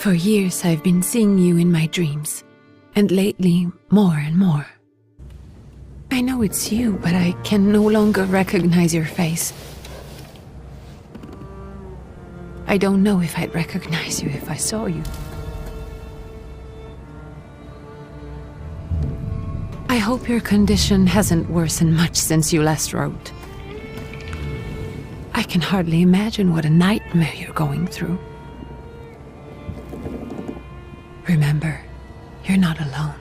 For years I've been seeing you in my dreams, and lately more and more. I know it's you, but I can no longer recognize your face. I don't know if I'd recognize you if I saw you. I hope your condition hasn't worsened much since you last wrote. I can hardly imagine what a nightmare you're going through. Remember, you're not alone.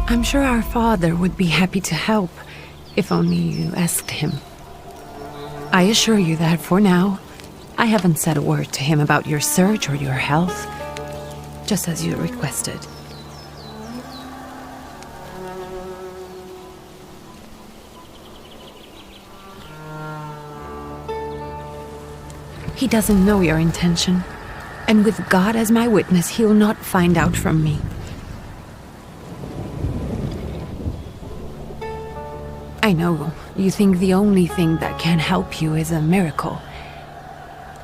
I'm sure our father would be happy to help, if only you asked him. I assure you that for now, I haven't said a word to him about your search or your health, just as you requested. He doesn't know your intention, and with God as my witness, he'll not find out from me. I know you think the only thing that can help you is a miracle.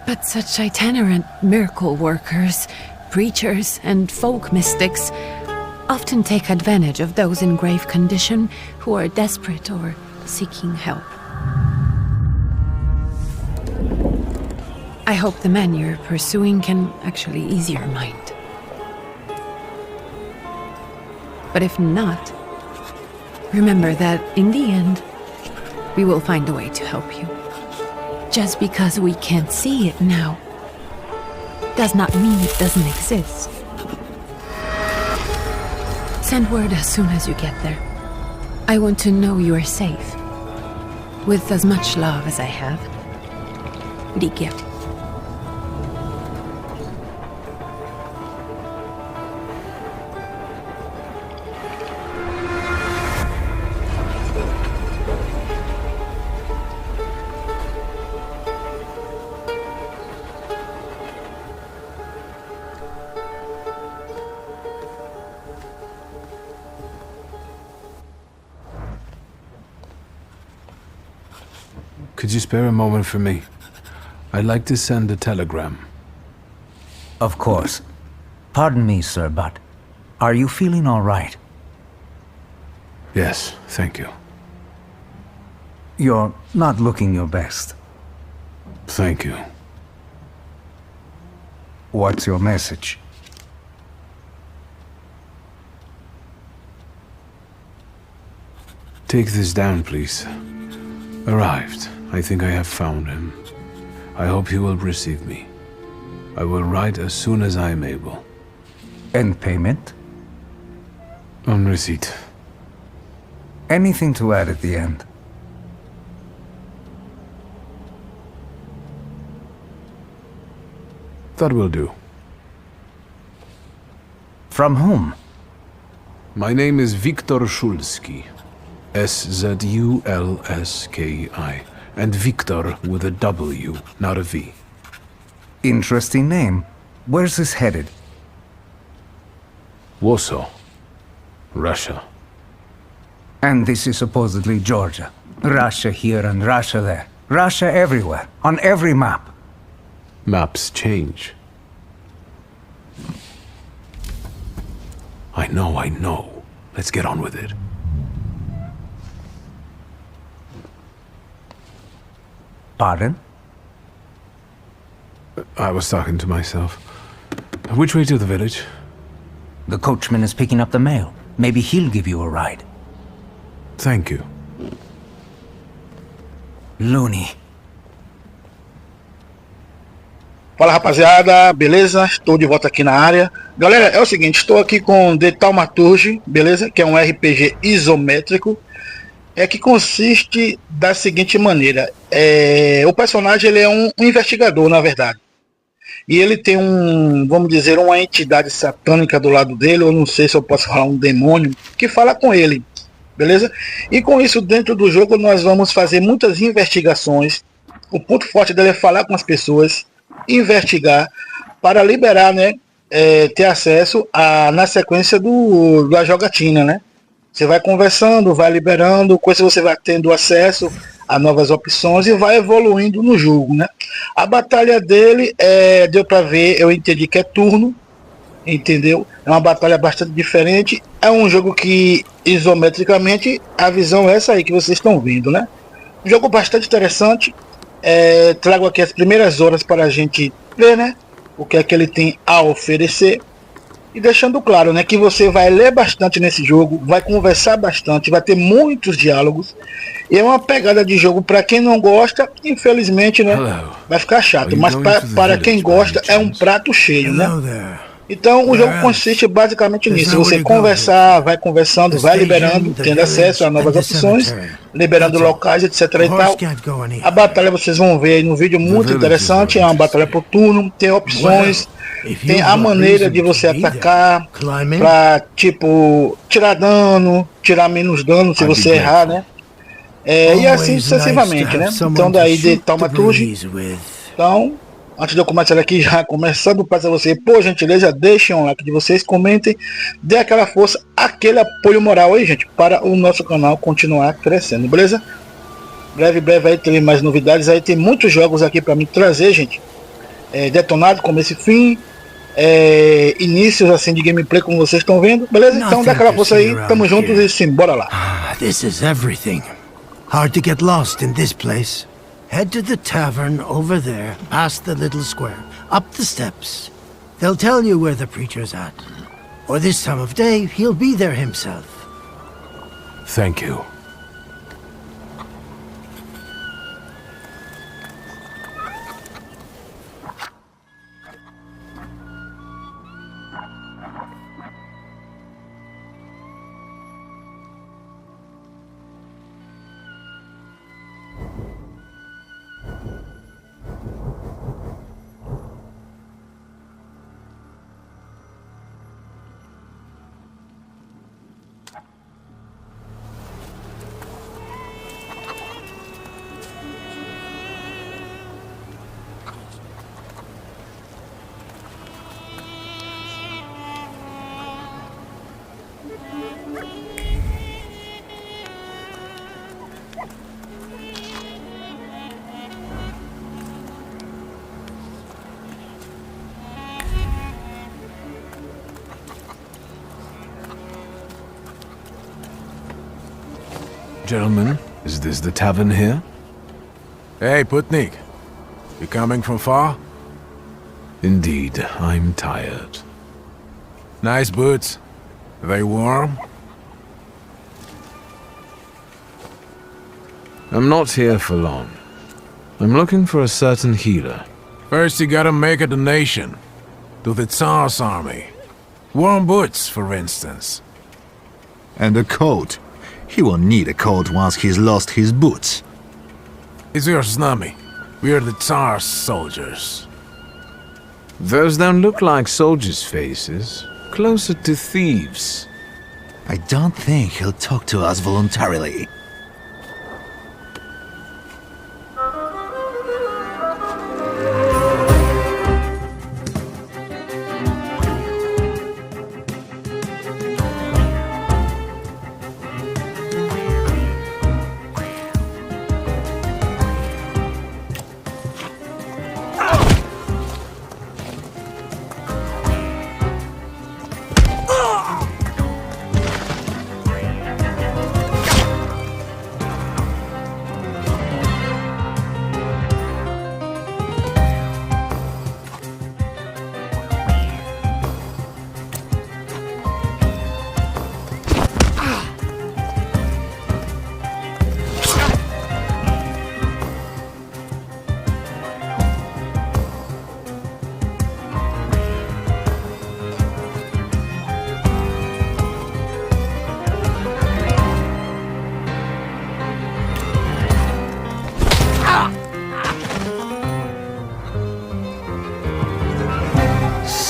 But such itinerant miracle workers, preachers, and folk mystics often take advantage of those in grave condition who are desperate or seeking help. I hope the man you're pursuing can actually ease your mind. But if not, remember that in the end, we will find a way to help you. Just because we can't see it now does not mean it doesn't exist. Send word as soon as you get there. I want to know you are safe. With as much love as I have. Wiktor. Could you spare a moment for me? I'd like to send a telegram. Of course. Pardon me, sir, but are you feeling all right? Yes, thank you. You're not looking your best. Thank you. What's your message? Take this down, please. Arrived. I think I have found him. I hope he will receive me. I will write as soon as I am able. And payment? On receipt. Anything to add at the end? That will do. From whom? My name is Wiktor Szulski. S-Z-U-L-S-K-I. And Wiktor with a W, not a V. Interesting name. Where's this headed? Warsaw. Russia. And this is supposedly Georgia. Russia here and Russia there. Russia everywhere, on every map. Maps change. I know. Let's get on with it. Pardon? I was talking to myself. Which way to the village? The coachman is picking up the mail. Maybe he'll give you a ride. Thank you. Looney. Fala rapaziada, beleza? Estou de volta aqui na área. Galera, é o seguinte, estou aqui com The Thaumaturge, beleza? Que é um RPG isométrico. Que consiste da seguinte maneira. O personagem ele é um investigador, na verdade. E ele tem vamos dizer, uma entidade satânica do lado dele, ou não sei se eu posso falar um demônio, que fala com ele, beleza? E com isso, dentro do jogo, nós vamos fazer muitas investigações. O ponto forte dele é falar com as pessoas, investigar, para liberar, né, ter acesso na sequência da jogatina, né? Você vai conversando, vai liberando, com isso você vai tendo acesso a novas opções e vai evoluindo no jogo, né? A batalha dele, deu para ver, eu entendi que é turno, entendeu? É uma batalha bastante diferente. É um jogo que, isometricamente, a visão é essa aí que vocês estão vendo, né? Um jogo bastante interessante. Trago aqui as primeiras horas para a gente ver, né? O que é que ele tem a oferecer. E deixando claro, né, que você vai ler bastante nesse jogo, vai conversar bastante, vai ter muitos diálogos. E é uma pegada de jogo para quem não gosta, infelizmente, né, vai ficar chato. Mas para quem gosta, é um prato cheio, né? Então o jogo consiste basicamente nisso. Você conversar, vai conversando, vai liberando, tendo acesso a novas opções, liberando locais, etc e tal. A batalha vocês vão ver aí no vídeo, muito interessante. É uma batalha por turno, tem opções, tem a maneira de você atacar pra, tipo, tirar dano, tirar menos dano se você errar, né? E assim sucessivamente, né? Então daí de Thaumaturge. Então, antes de eu começar aqui, já começando, peço a você, por gentileza, deixem um like de vocês, comentem, dê aquela força, aquele apoio moral aí, gente, para o nosso canal continuar crescendo, beleza? Breve aí tem mais novidades, aí tem muitos jogos aqui para me trazer, gente, detonado, começo e fim, inícios assim de gameplay, como vocês estão vendo, beleza? Então dá aquela força aí, tamo juntos e sim, bora lá. This is everything. Hard to get lost in this place. Head to the tavern over there, past the little square, up the steps. They'll tell you where the preacher's at. Or this time of day, he'll be there himself. Thank you. Gentlemen, is this the tavern here? Hey, Putnik. You coming from far? Indeed, I'm tired. Nice boots. Are they warm? I'm not here for long. I'm looking for a certain healer. First you gotta make a donation. To the Tsar's army. Warm boots, for instance. And a coat. He won't need a coat once he's lost his boots. It's your snummy. We are the Tsar's soldiers. Those don't look like soldiers' faces. Closer to thieves. I don't think he'll talk to us voluntarily.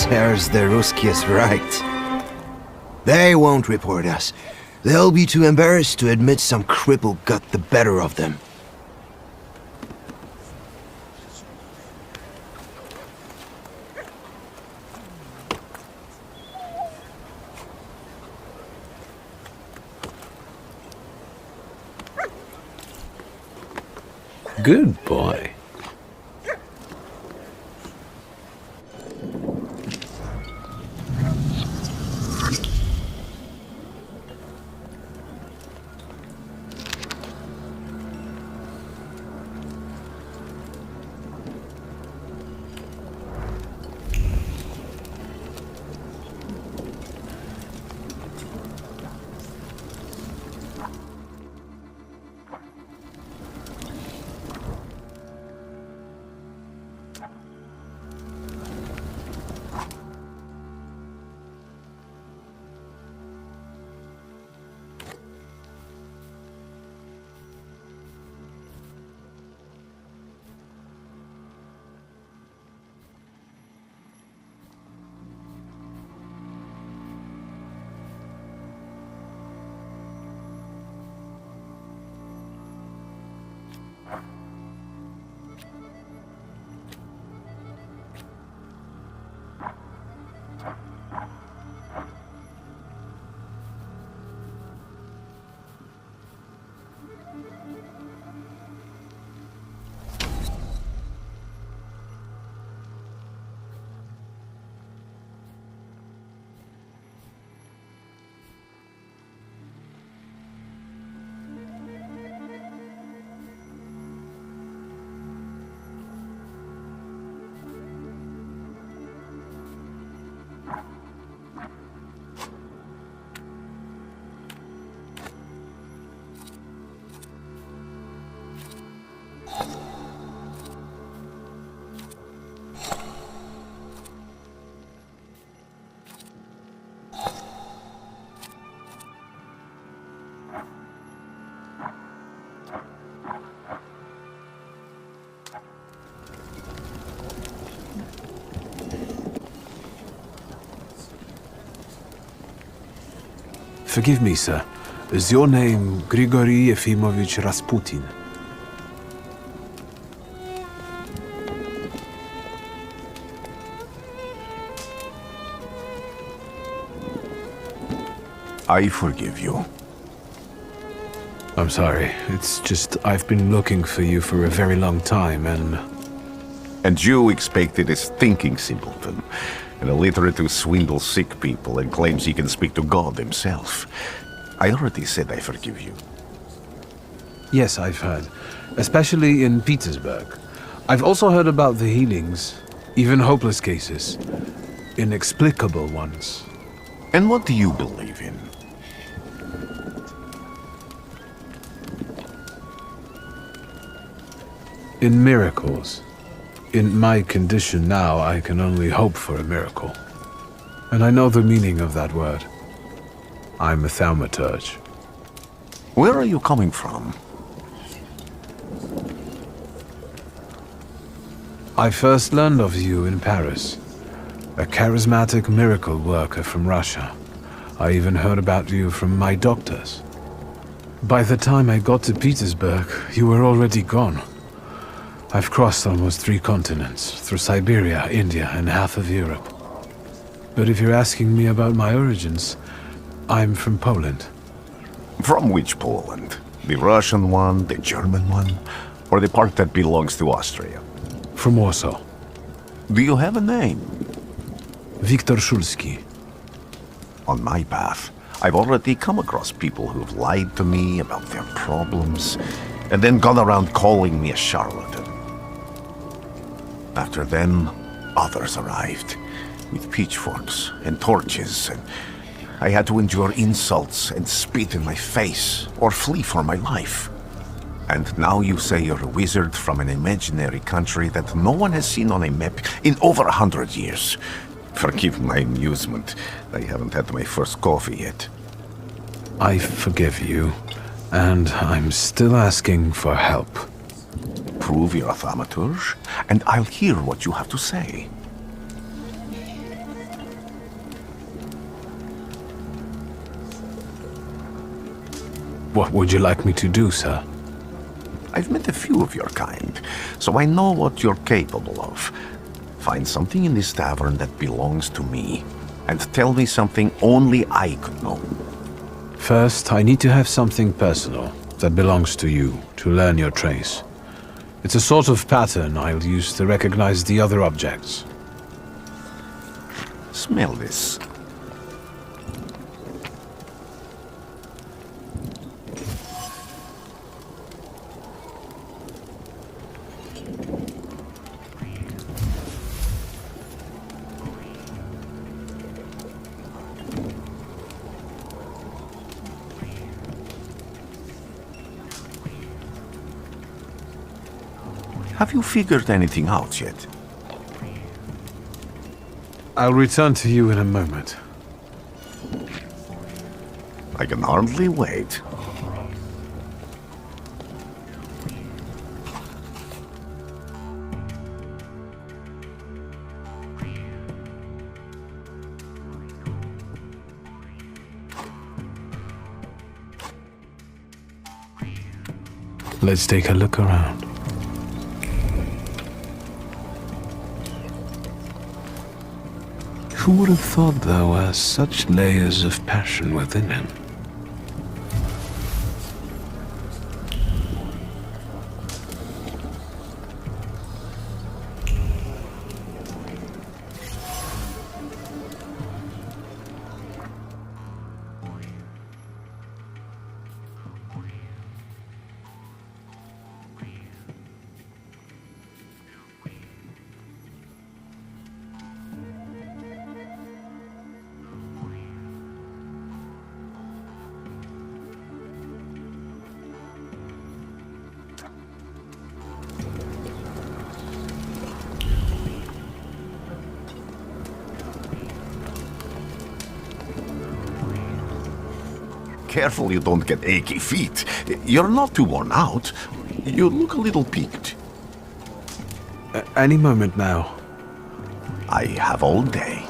There's the Ruskies right. They won't report us. They'll be too embarrassed to admit some cripple got the better of them. Good boy. Forgive me, sir. Is your name Grigory Efimovich Rasputin? I forgive you. I'm sorry. It's just I've been looking for you for a very long time, and... And you expected a thinking simpleton, an illiterate who swindles sick people and claims he can speak to God himself. I already said I forgive you. Yes, I've heard. Especially in Petersburg. I've also heard about the healings, even hopeless cases. Inexplicable ones. And what do you believe in? In miracles. In my condition now, I can only hope for a miracle. And I know the meaning of that word. I'm a Thaumaturge. Where are you coming from? I first learned of you in Paris. A charismatic miracle worker from Russia. I even heard about you from my doctors. By the time I got to Petersburg, you were already gone. I've crossed almost 3 continents, through Siberia, India, and half of Europe. But if you're asking me about my origins, I'm from Poland. From which Poland? The Russian one, the German one, or the part that belongs to Austria? From Warsaw. Do you have a name? Wiktor Szulski. On my path, I've already come across people who've lied to me about their problems, and then gone around calling me a charlatan. After them, others arrived, with pitchforks and torches, and I had to endure insults and spit in my face, or flee for my life. And now you say you're a wizard from an imaginary country that no one has seen on a map in over 100 years. Forgive my amusement. I haven't had my first coffee yet. I forgive you, and I'm still asking for help. Prove you're a Thaumaturge, and I'll hear what you have to say. What would you like me to do, sir? I've met a few of your kind, so I know what you're capable of. Find something in this tavern that belongs to me, and tell me something only I could know. First, I need to have something personal that belongs to you to learn your trace. It's a sort of pattern I'll use to recognize the other objects. Smell this. Have you figured anything out yet? I'll return to you in a moment. I can hardly wait. Let's take a look around. Who would have thought there were such layers of passion within him? Careful you don't get achy feet. You're not too worn out. You look a little peaked. Any moment now. I have all day.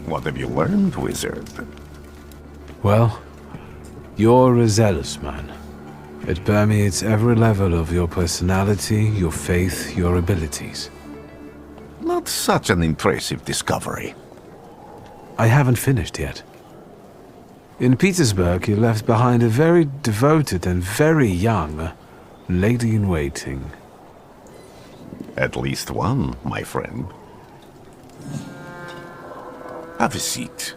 What have you learned, wizard? Well, you're a zealous man. It permeates every level of your personality, your faith, your abilities. Not such an impressive discovery. I haven't finished yet. In Petersburg, you left behind a very devoted and very young lady-in-waiting. At least one, my friend. Have a seat.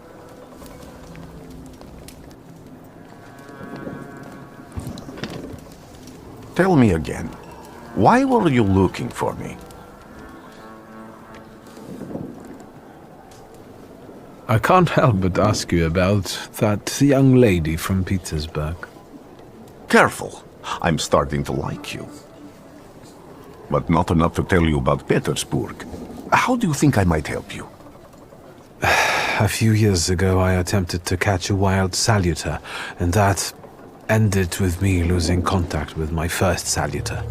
Tell me again, why were you looking for me? I can't help but ask you about that young lady from Petersburg. Careful, I'm starting to like you. But not enough to tell you about Petersburg. How do you think I might help you? A few years ago, I attempted to catch a wild saluter, and that ended with me losing contact with my first saluter.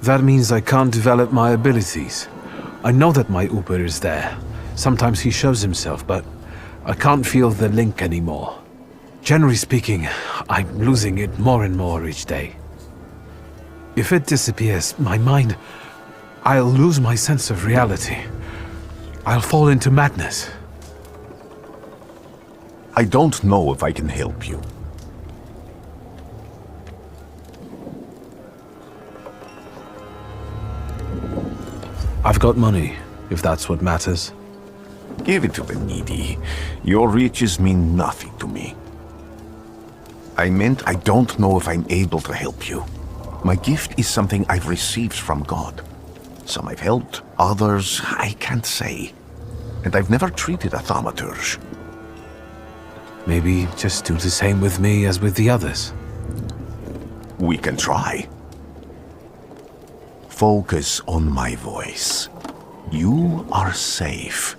That means I can't develop my abilities. I know that my Uber is there. Sometimes he shows himself, but I can't feel the link anymore. Generally speaking, I'm losing it more and more each day. If it disappears, my mind... I'll lose my sense of reality. I'll fall into madness. I don't know if I can help you. I've got money, if that's what matters. Give it to the needy. Your riches mean nothing to me. I meant I don't know if I'm able to help you. My gift is something I've received from God. Some I've helped, others I can't say. And I've never treated a thaumaturge. Maybe just do the same with me as with the others. We can try. Focus on my voice. You are safe.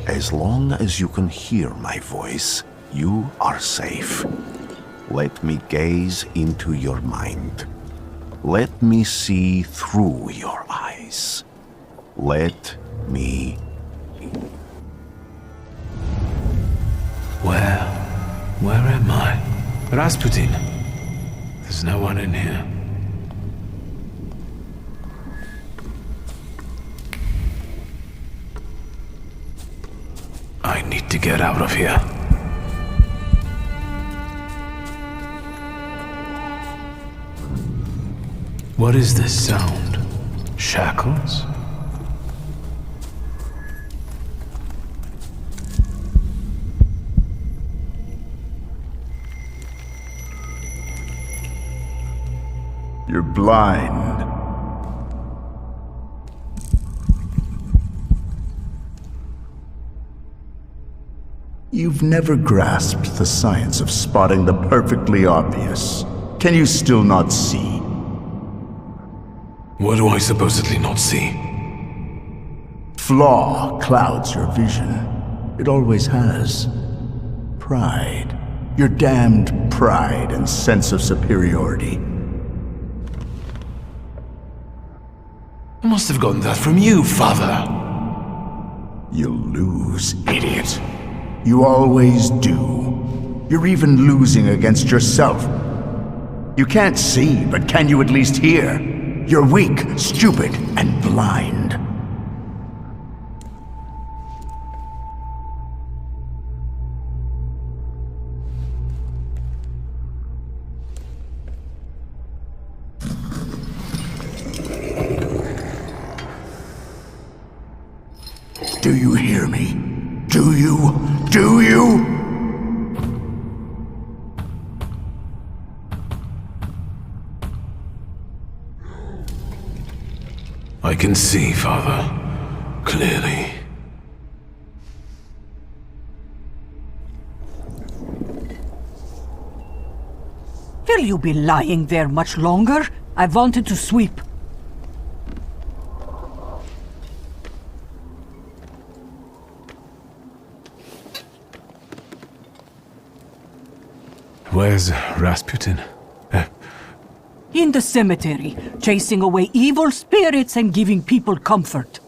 As long as you can hear my voice, you are safe. Let me gaze into your mind. Let me see through your eyes. Let me... Where am I? Rasputin. There's no one in here. I need to get out of here. What is this sound? Shackles? You're blind. You've never grasped the science of spotting the perfectly obvious. Can you still not see? What do I supposedly not see? Flaw clouds your vision. It always has. Pride. Your damned pride and sense of superiority. I must have gotten that from you, Father. You'll lose, idiot. You always do. You're even losing against yourself. You can't see, but can you at least hear? You're weak, stupid, and blind. Do you hear me? Do you? Do you? I can see, Father. Clearly. Will you be lying there much longer? I wanted to sweep. Where's Rasputin? In the cemetery, chasing away evil spirits and giving people comfort.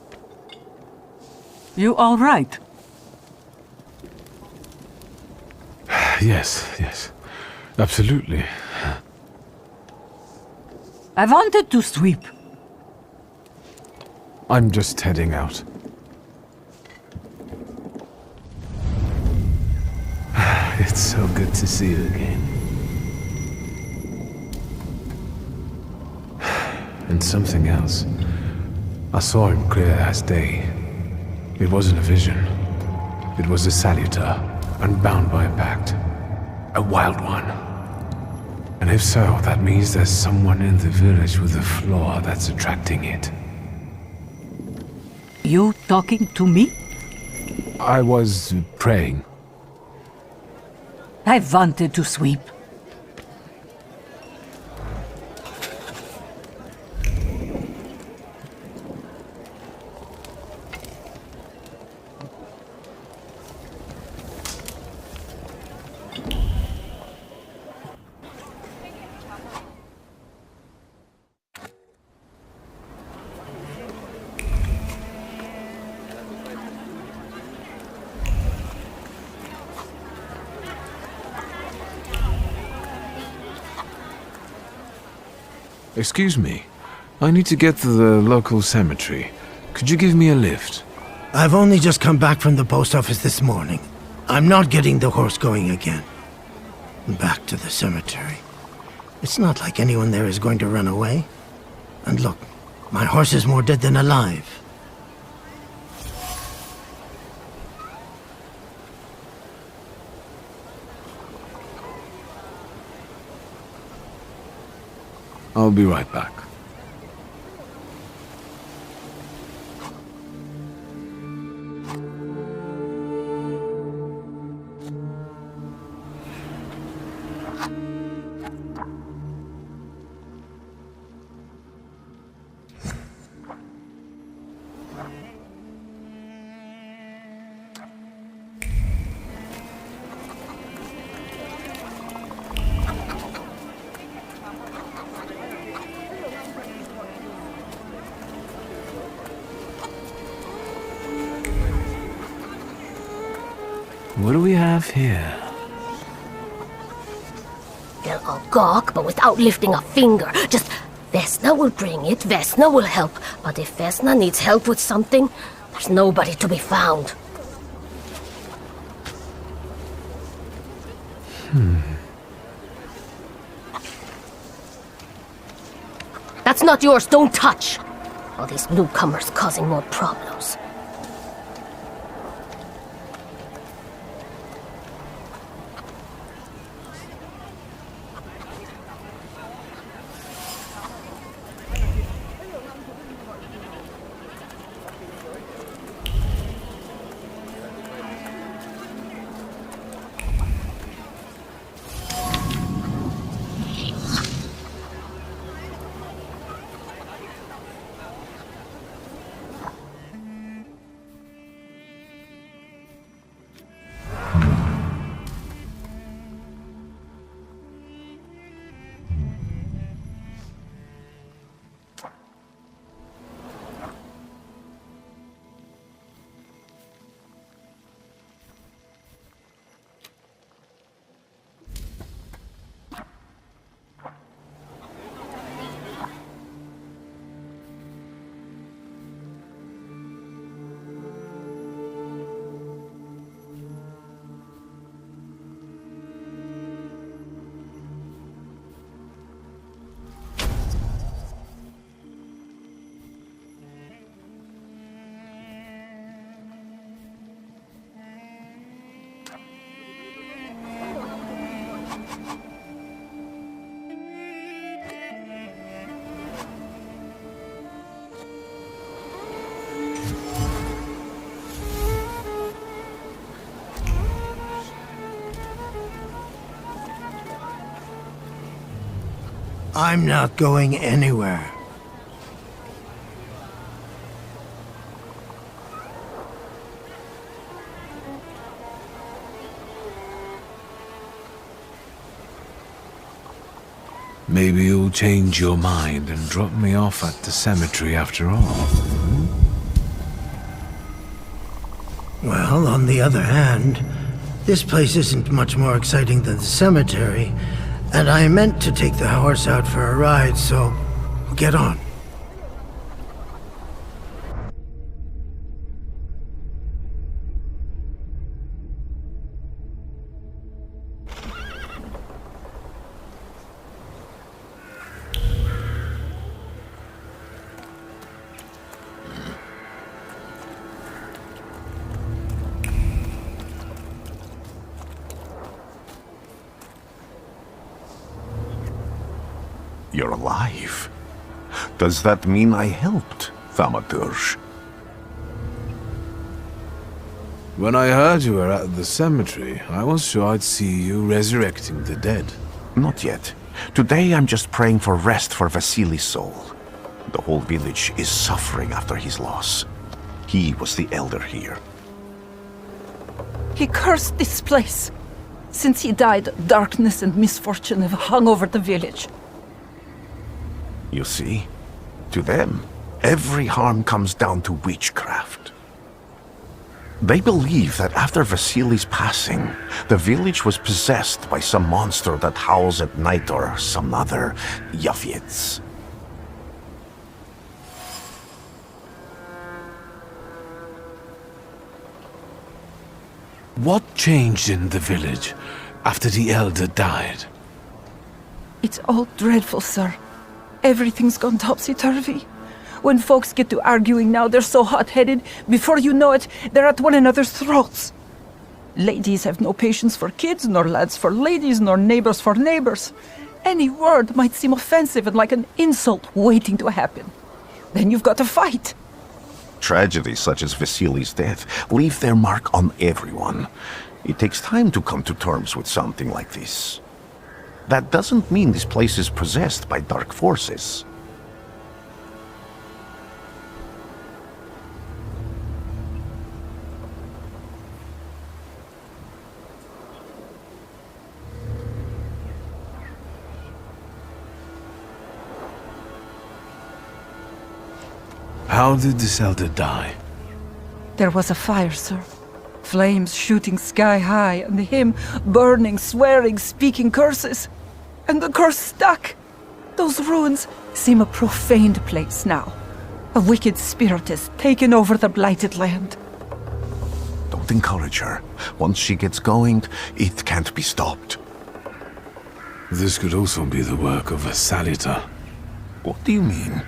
You all right? Yes. Absolutely. I wanted to sweep. I'm just heading out. It's so good to see you again. And something else. I saw him clear as day. It wasn't a vision. It was a saluter, unbound by a pact. A wild one. And if so, that means there's someone in the village with a flaw that's attracting it. You talking to me? I was praying. I wanted to sweep. Excuse me. I need to get to the local cemetery. Could you give me a lift? I've only just come back from the post office this morning. I'm not getting the horse going again. Back to the cemetery. It's not like anyone there is going to run away. And look, my horse is more dead than alive. I'll be right back. What do we have here? They'll all gawk, but without lifting a finger. Just, Vesna will bring it, Vesna will help. But if Vesna needs help with something, there's nobody to be found. That's not yours, don't touch! All these newcomers causing more problems. I'm not going anywhere. Maybe you'll change your mind and drop me off at the cemetery after all. Well, on the other hand, this place isn't much more exciting than the cemetery, and I meant to take the horse out for a ride, so get on. You're alive. Does that mean I helped, Thaumaturge? When I heard you were at the cemetery, I was sure I'd see you resurrecting the dead. Not yet. Today I'm just praying for rest for Vasily's soul. The whole village is suffering after his loss. He was the elder here. He cursed this place. Since he died, darkness and misfortune have hung over the village. You see? To them, every harm comes down to witchcraft. They believe that after Vasily's passing, the village was possessed by some monster that howls at night or some other Yaviets. What changed in the village after the elder died? It's all dreadful, sir. Everything's gone topsy-turvy. When folks get to arguing now, they're so hot-headed, before you know it, they're at one another's throats. Ladies have no patience for kids, nor lads for ladies, nor neighbors for neighbors. Any word might seem offensive and like an insult waiting to happen. Then you've got to fight. Tragedies such as Vasily's death leave their mark on everyone. It takes time to come to terms with something like this. That doesn't mean this place is possessed by dark forces. How did this elder die? There was a fire, sir. Flames shooting sky high, and him burning, swearing, speaking curses. And the curse stuck. Those ruins seem a profaned place now. A wicked spirit has taken over the blighted land. Don't encourage her. Once she gets going, it can't be stopped. This could also be the work of a Salita. What do you mean?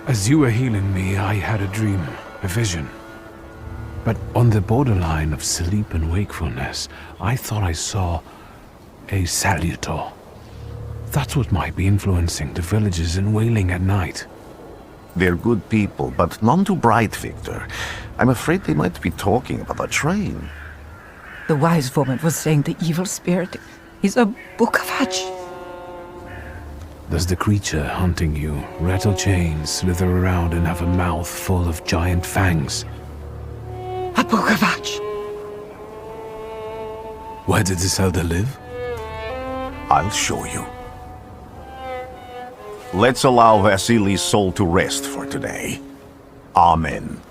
As you were healing me, I had a dream, a vision. But on the borderline of sleep and wakefulness, I thought I saw a Salutor. That's what might be influencing the villagers in Wailing at night. They're good people, but none too bright, Victor. I'm afraid they might be talking about a train. The wise woman was saying the evil spirit is a Bukavatch. Does the creature hunting you rattle chains, slither around, and have a mouth full of giant fangs? A Bukavatch. Where did this elder live? I'll show you. Let's allow Vasily's soul to rest for today. Amen.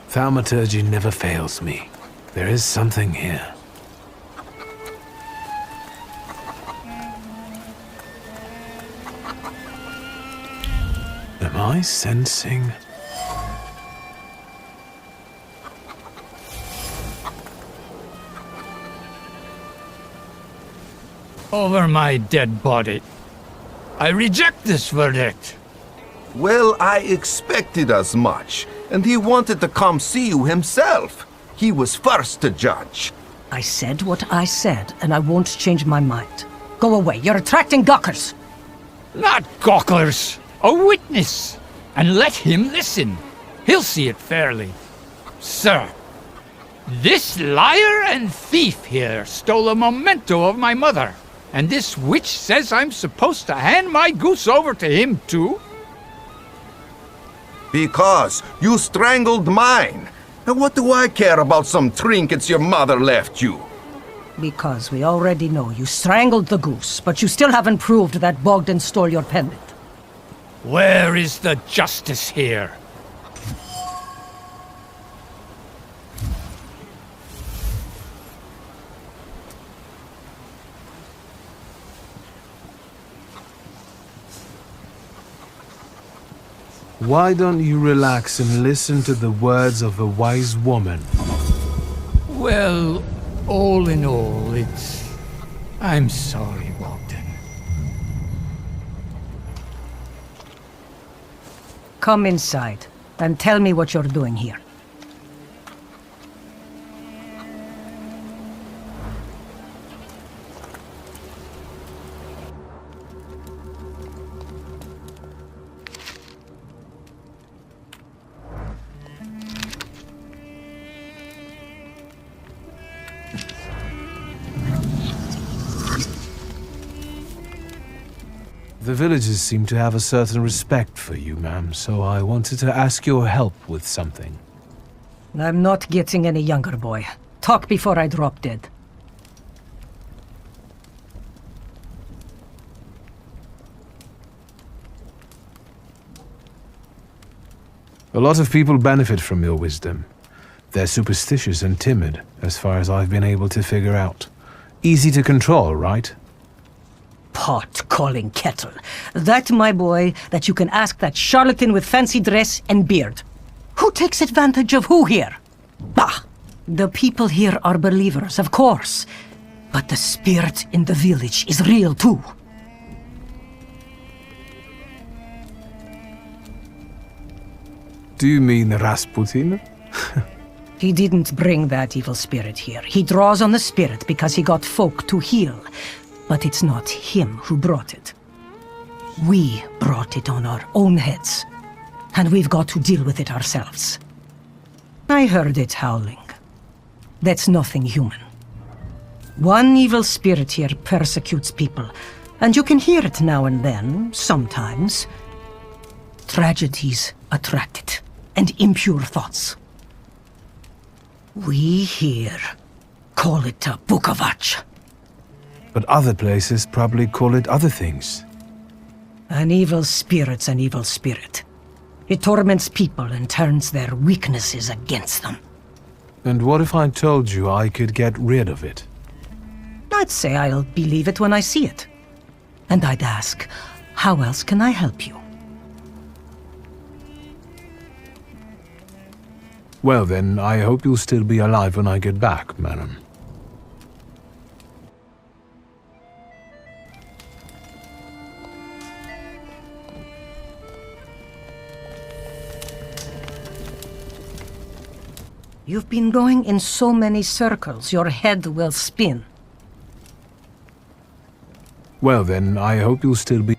Thaumaturge never fails me. There is something here. Am I sensing? Over my dead body. I reject this verdict. Well, I expected as much, and he wanted to come see you himself. He was first to judge. I said what I said, and I won't change my mind. Go away, you're attracting gawkers. Not gawkers, a witness, and let him listen. He'll see it fairly. Sir, this liar and thief here stole a memento of my mother, and this witch says I'm supposed to hand my goose over to him too? Because you strangled mine. And what do I care about some trinkets your mother left you? Because we already know you strangled the goose, but you still haven't proved that Bogdan stole your pendant. Where is the justice here? Why don't you relax and listen to the words of a wise woman? Well, all in all, I'm sorry, Bogdan. Come inside, and tell me what you're doing here. The villagers seem to have a certain respect for you, ma'am, so I wanted to ask your help with something. I'm not getting any younger, boy. Talk before I drop dead. A lot of people benefit from your wisdom. They're superstitious and timid, as far as I've been able to figure out. Easy to control, right? Pot calling kettle. That, my boy, that you can ask that charlatan with fancy dress and beard. Who takes advantage of who here? Bah! The people here are believers, of course. But the spirit in the village is real too. Do you mean Rasputin? He didn't bring that evil spirit here. He draws on the spirit because he got folk to heal. But it's not him who brought it. We brought it on our own heads. And we've got to deal with it ourselves. I heard it howling. That's nothing human. One evil spirit here persecutes people, and you can hear it now and then, sometimes. Tragedies attract it, and impure thoughts. We here call it a Bukovac. But other places probably call it other things. An evil spirit's an evil spirit. It torments people and turns their weaknesses against them. And what if I told you I could get rid of it? I'd say I'll believe it when I see it. And I'd ask, how else can I help you? Well then, I hope you'll still be alive when I get back, madam. You've been going in so many circles, your head will spin. Well then, I hope you'll still be...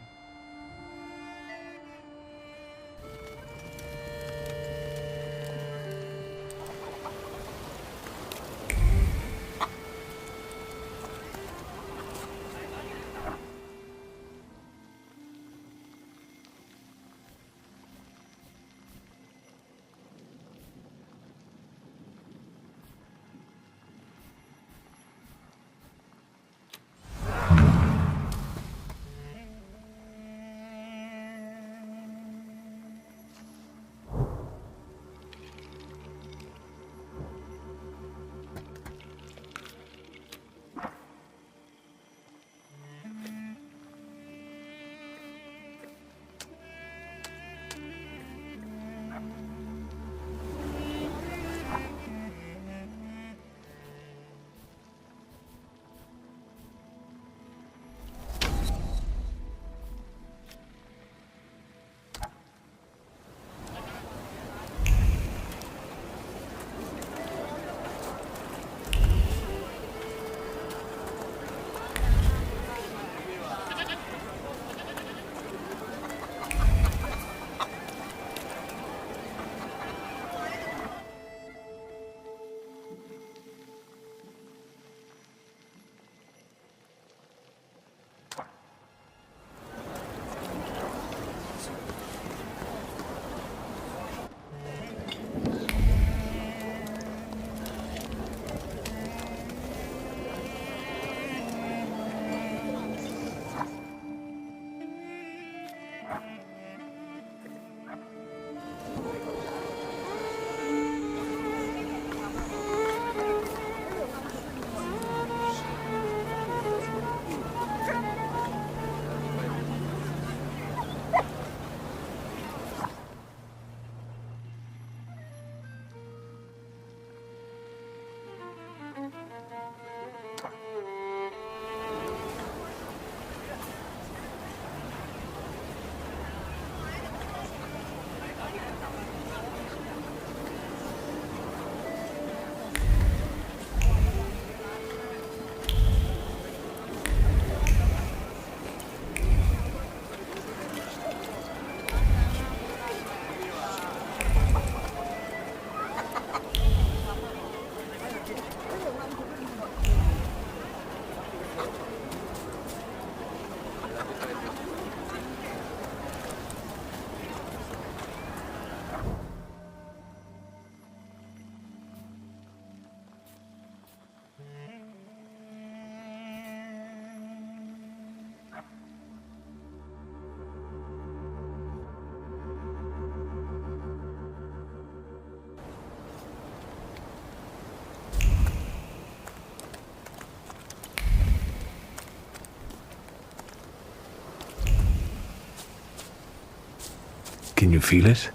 Can you feel it?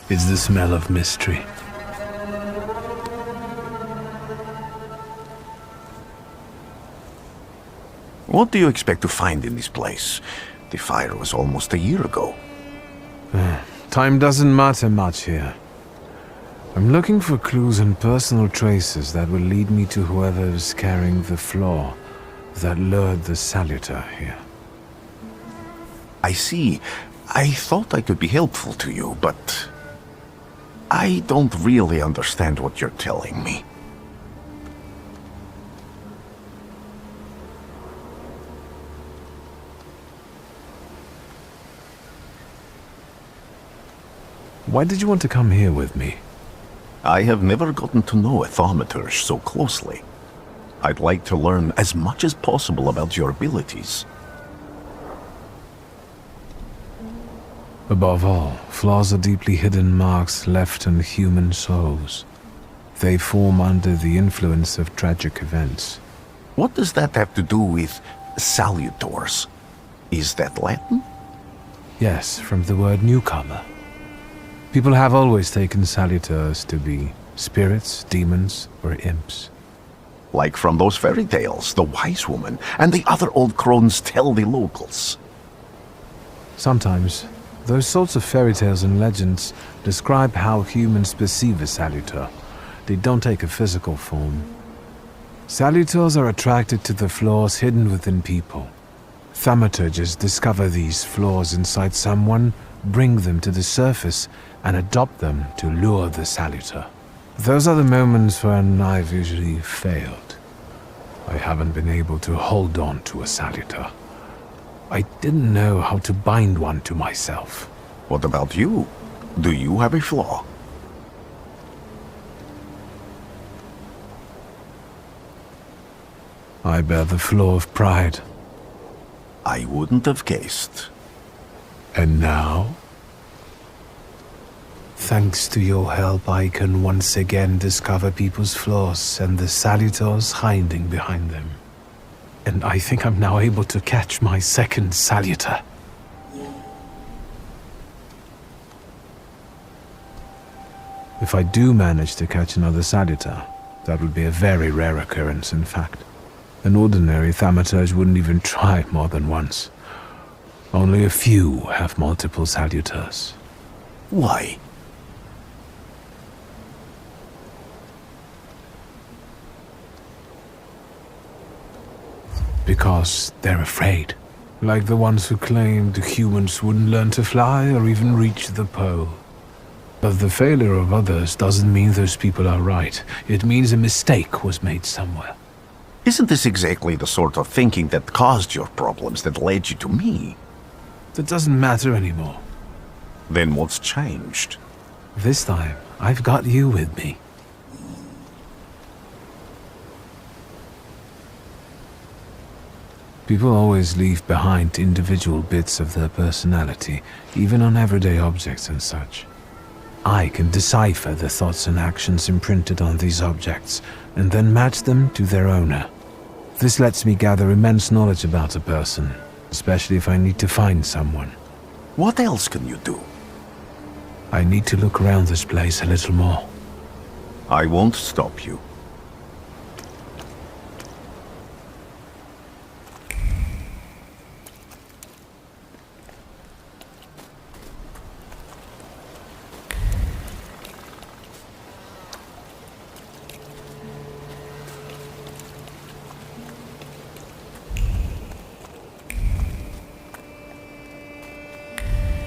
It's the smell of mystery. What do you expect to find in this place? The fire was almost a year ago. Time doesn't matter much here. I'm looking for clues and personal traces that will lead me to whoever is carrying the flaw that lured the Salutor here. I see. I thought I could be helpful to you, but I don't really understand what you're telling me. Why did you want to come here with me? I have never gotten to know a Thaumaturge so closely. I'd like to learn as much as possible about your abilities. Above all, flaws are deeply hidden marks left in human souls. They form under the influence of tragic events. What does that have to do with salutors? Is that Latin? Yes, from the word newcomer. People have always taken salutors to be spirits, demons, or imps. Like from those fairy tales, the wise woman and the other old crones tell the locals. Sometimes, those sorts of fairy tales and legends describe how humans perceive a salutor. They don't take a physical form. Salutors are attracted to the flaws hidden within people. Thaumaturges discover these flaws inside someone, bring them to the surface, and adopt them to lure the salutor. Those are the moments when I've usually failed. I haven't been able to hold on to a salutor. I didn't know how to bind one to myself. What about you? Do you have a flaw? I bear the flaw of pride. I wouldn't have guessed. And now? Thanks to your help, I can once again discover people's flaws and the salutors hiding behind them. And I think I'm now able to catch my second salutor. If I do manage to catch another salutor, that would be a very rare occurrence, in fact. An ordinary Thaumaturge wouldn't even try more than once. Only a few have multiple salutors. Why? Because they're afraid. Like the ones who claimed humans wouldn't learn to fly or even reach the pole. But the failure of others doesn't mean those people are right. It means a mistake was made somewhere. Isn't this exactly the sort of thinking that caused your problems that led you to me? That doesn't matter anymore. Then what's changed? This time, I've got you with me. People always leave behind individual bits of their personality, even on everyday objects and such. I can decipher the thoughts and actions imprinted on these objects, and then match them to their owner. This lets me gather immense knowledge about a person, especially if I need to find someone. What else can you do? I need to look around this place a little more. I won't stop you.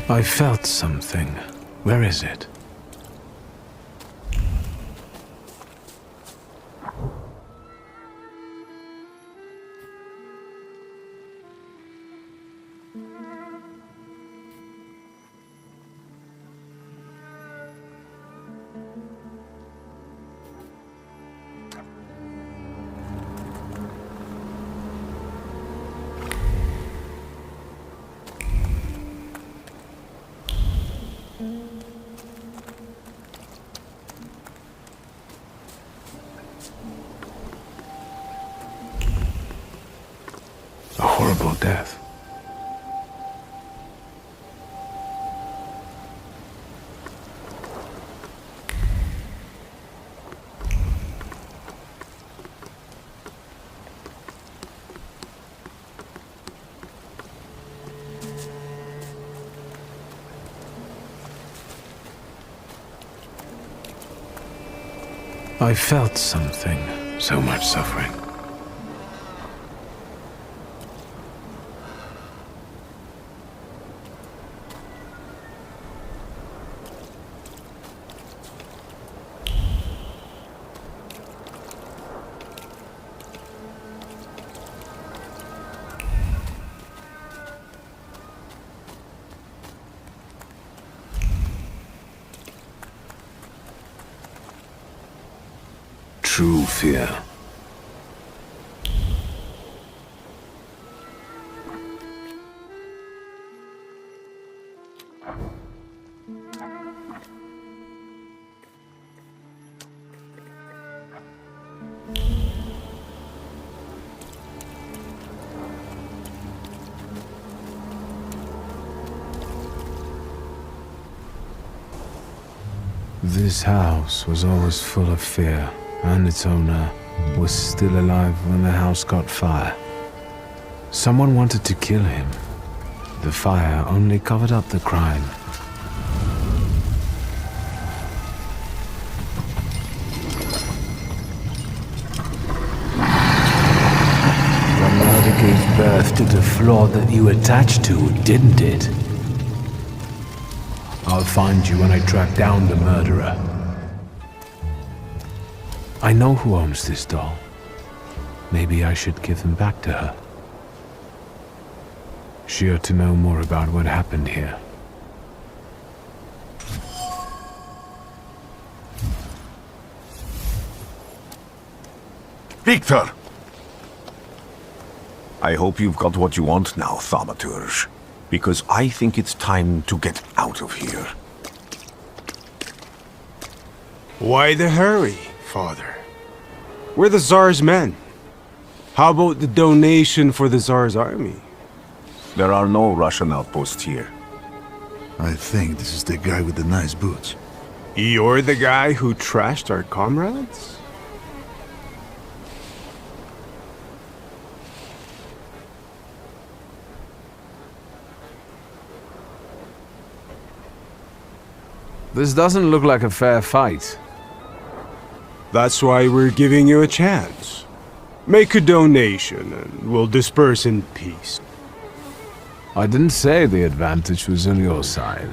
I felt something. Where is it? A horrible death. I felt something. So much suffering. True fear. This house was always full of fear, and its owner was still alive when the house caught fire. Someone wanted to kill him. The fire only covered up the crime. The murder gave birth to the flaw that you attached to, didn't it? I'll find you when I track down the murderer. I know who owns this doll. Maybe I should give them back to her. She ought to know more about what happened here. Wiktor! I hope you've got what you want now, Thaumaturge. Because I think it's time to get out of here. Why the hurry, Father? We're the Tsar's men. How about the donation for the Tsar's army? There are no Russian outposts here. I think this is the guy with the nice boots. You're the guy who trashed our comrades? This doesn't look like a fair fight. That's why we're giving you a chance. Make a donation and we'll disperse in peace. I didn't say the advantage was on your side.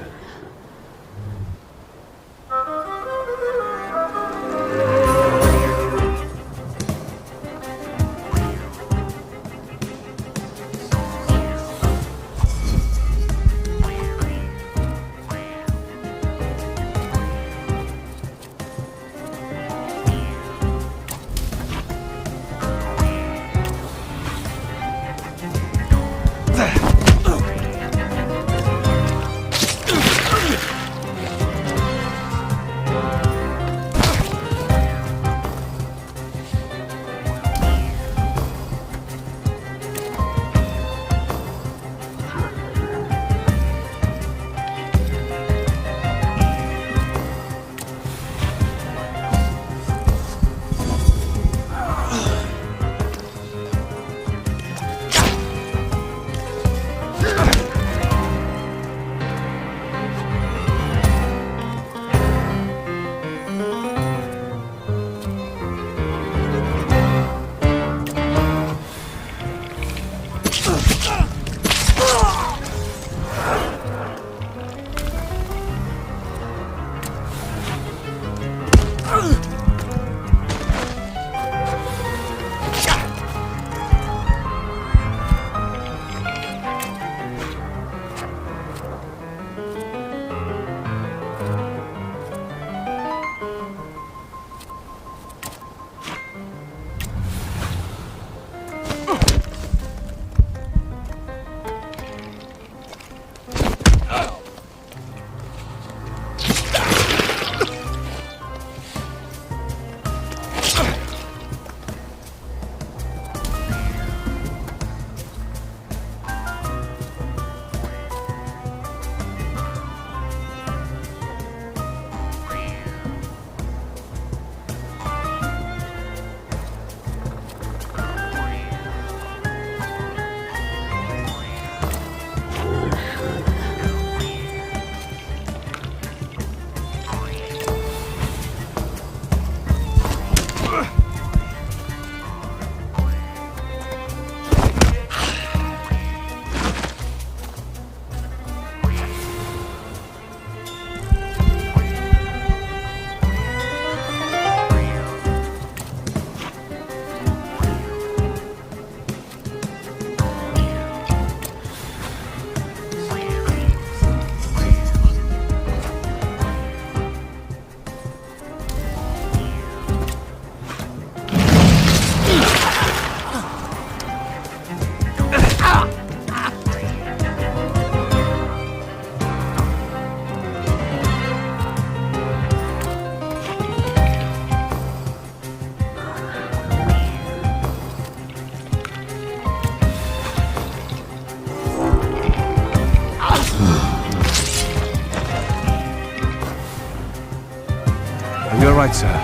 You're right, sir.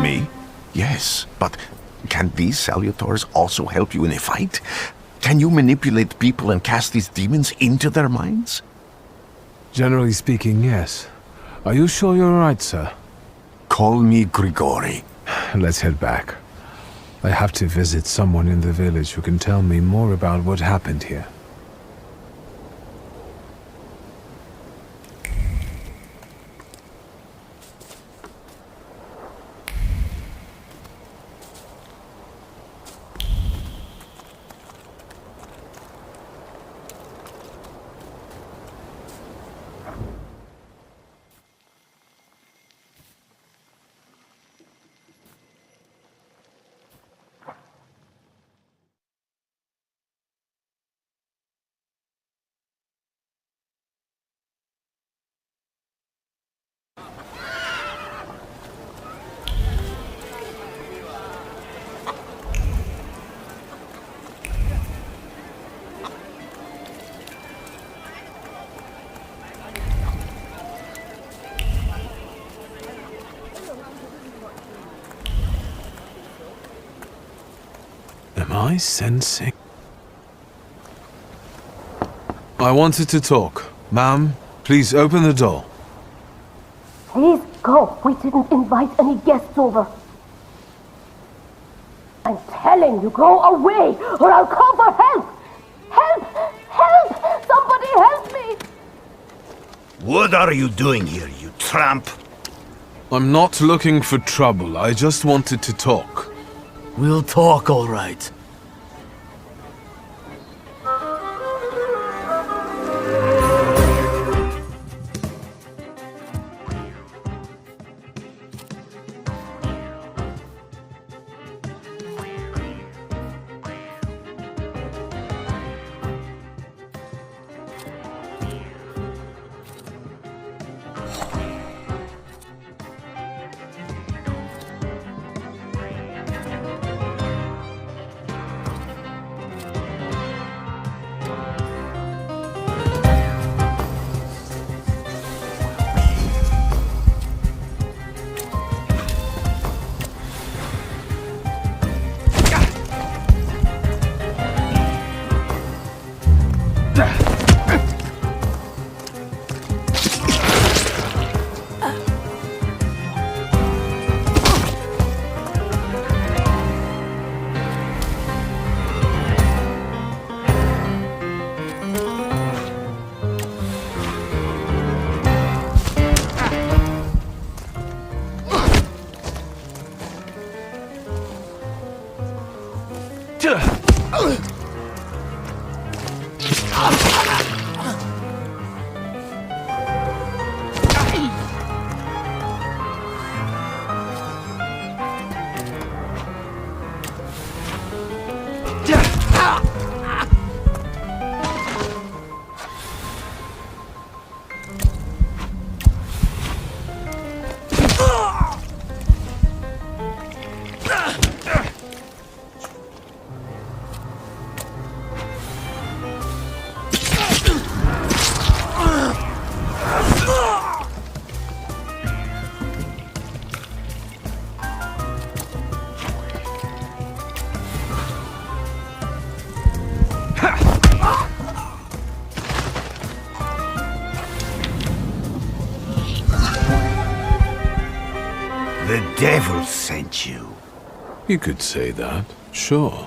Me? Yes, but can these salutars also help you in a fight? Can you manipulate people and cast these demons into their minds? Generally speaking, yes. Are you sure you're right, sir? Call me Grigori. Let's head back. I have to visit someone in the village who can tell me more about what happened here. Am I sensing? I wanted to talk. Ma'am, please open the door. Please go. We didn't invite any guests over. I'm telling you, go away, or I'll call for help! Help! Help! Somebody help me! What are you doing here, you tramp? I'm not looking for trouble. I just wanted to talk. We'll talk, all right. The devil sent you. You could say that, sure.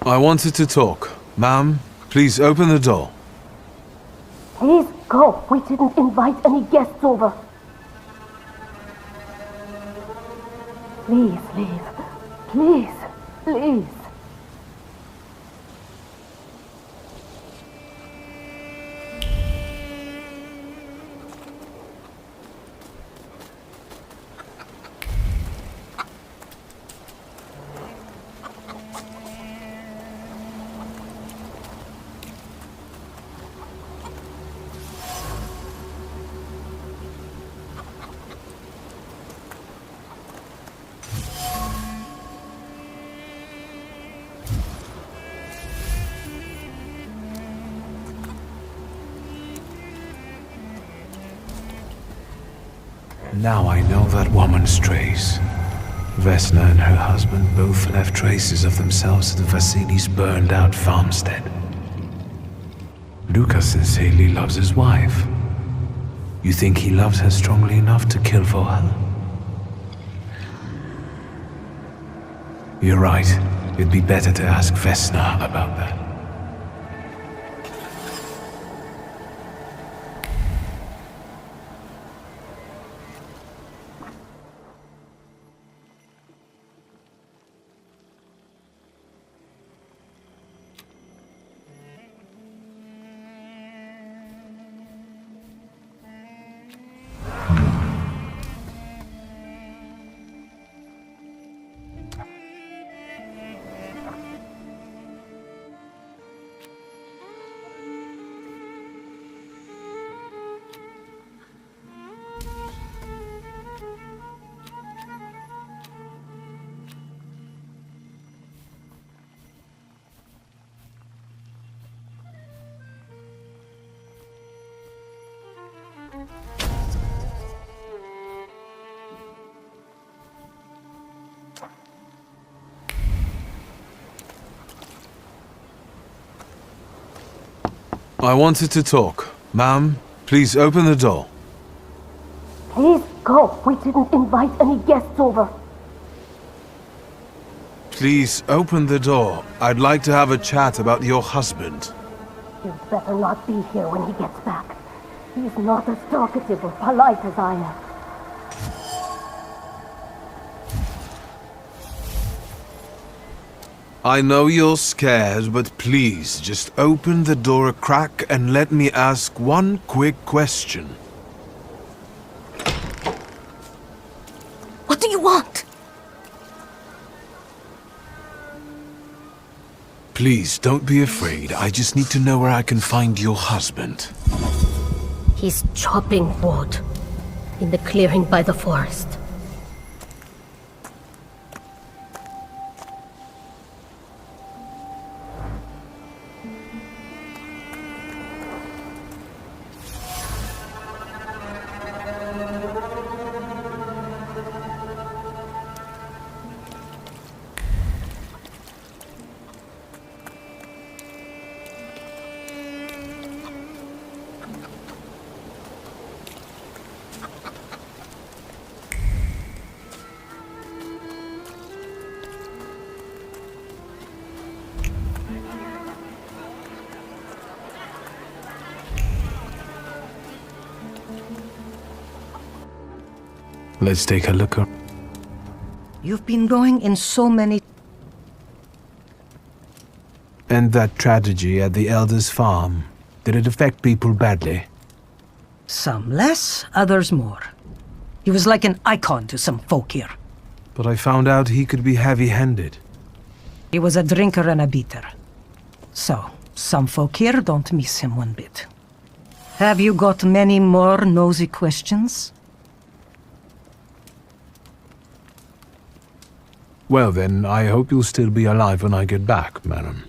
I wanted to talk. Ma'am, please open the door. Please go. We didn't invite any guests over. Please leave. Please. Please. Now I know that woman's trace. Vesna and her husband both left traces of themselves at Vasily's burned-out farmstead. Luka says Haley loves his wife. You think he loves her strongly enough to kill for her? You're right. It'd be better to ask Vesna about that. I wanted to talk. Ma'am, please open the door. Please go. We didn't invite any guests over. Please open the door. I'd like to have a chat about your husband. You'd better not be here when he gets back. He's not as talkative or polite as I am. I know you're scared, but please, just open the door a crack and let me ask one quick question. What do you want? Please, don't be afraid. I just need to know where I can find your husband. He's chopping wood in the clearing by the forest. Let's take a look. You've been going in so many... And that tragedy at the Elder's farm, did it affect people badly? Some less, others more. He was like an icon to some folk here. But I found out he could be heavy-handed. He was a drinker and a beater. So, some folk here don't miss him one bit. Have you got many more nosy questions? Well then, I hope you'll still be alive when I get back, madam.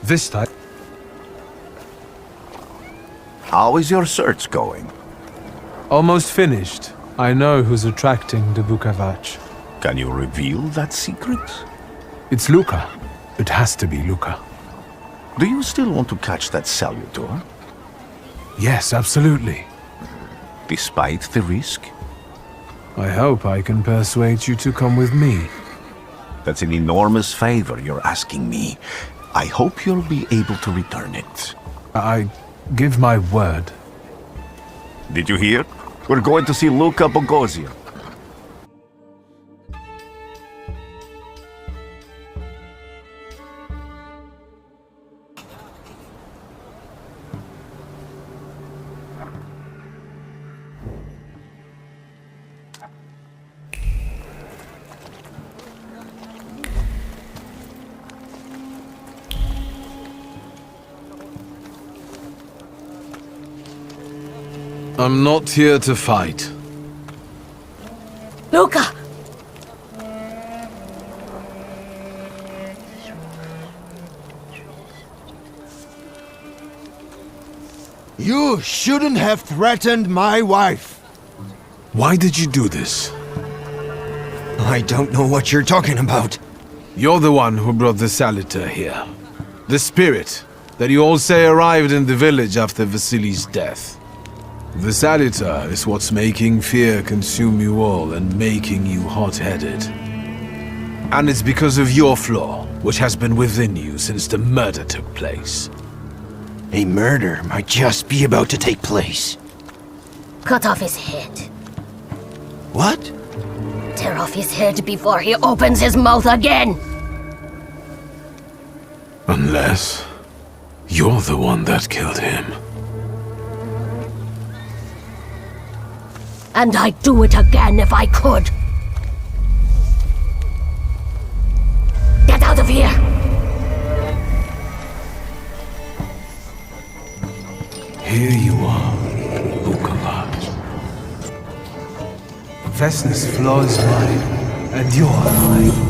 This time. How is your search going? Almost finished. I know who's attracting the Bukavach. Can you reveal that secret? It's Luka. It has to be Luka. Do you still want to catch that salutor? Yes, absolutely. Despite the risk? I hope I can persuade you to come with me. That's an enormous favor you're asking me. I hope you'll be able to return it. I give my word. Did you hear? We're going to see Luka Bogosian. I'm not here to fight. Luca! You shouldn't have threatened my wife. Why did you do this? I don't know what you're talking about. You're the one who brought the Saliter here. The spirit that you all say arrived in the village after Vasily's death. The Saliter is what's making fear consume you all and making you hot-headed. And it's because of your flaw, which has been within you since the murder took place. A murder might just be about to take place. Cut off his head. What? Tear off his head before he opens his mouth again! Unless you're the one that killed him. And I'd do it again if I could. Get out of here! Here you are, Bukala. Vesna's flaw is mine, and you're alive.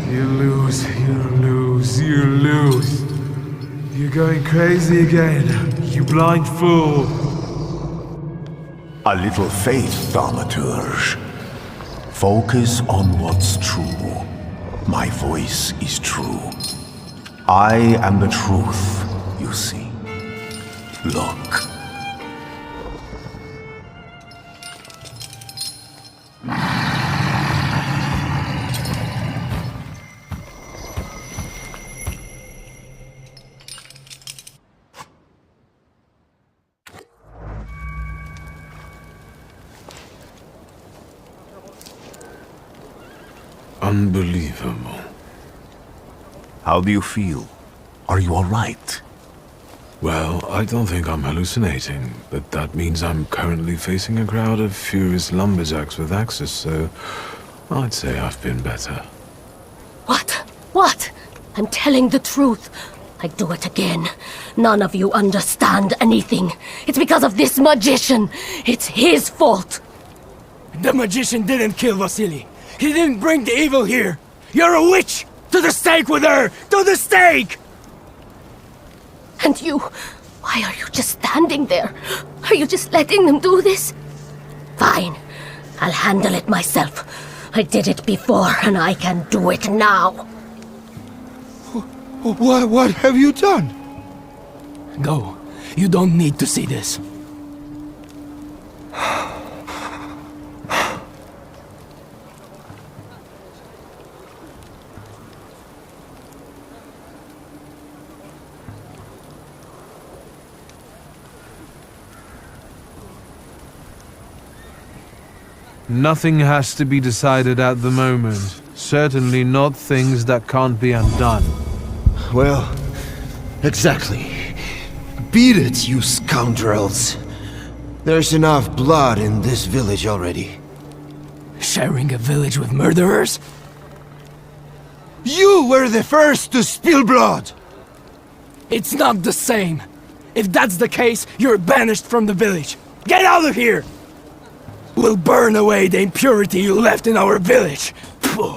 You lose, you lose, you lose. You're going crazy again, you blind fool. A little faith, Thaumaturge. Focus on what's true. My voice is true. I am the truth, you see. Look. Unbelievable. How do you feel? Are you all right? Well, I don't think I'm hallucinating, but that means I'm currently facing a crowd of furious lumberjacks with axes, so I'd say I've been better. What? What? I'm telling the truth. I do it again. None of you understand anything. It's because of this magician. It's his fault. The magician didn't kill Vasily. He didn't bring the evil here. You're a witch! To the stake with her! To the stake! And you? Why are you just standing there? Are you just letting them do this? Fine. I'll handle it myself. I did it before, and I can do it now. What have you done? Go. You don't need to see this. Nothing has to be decided at the moment. Certainly not things that can't be undone. Well, exactly. Beat it, you scoundrels. There's enough blood in this village already. Sharing a village with murderers? You were the first to spill blood! It's not the same. If that's the case, you're banished from the village. Get out of here! We'll burn away the impurity you left in our village. Phew.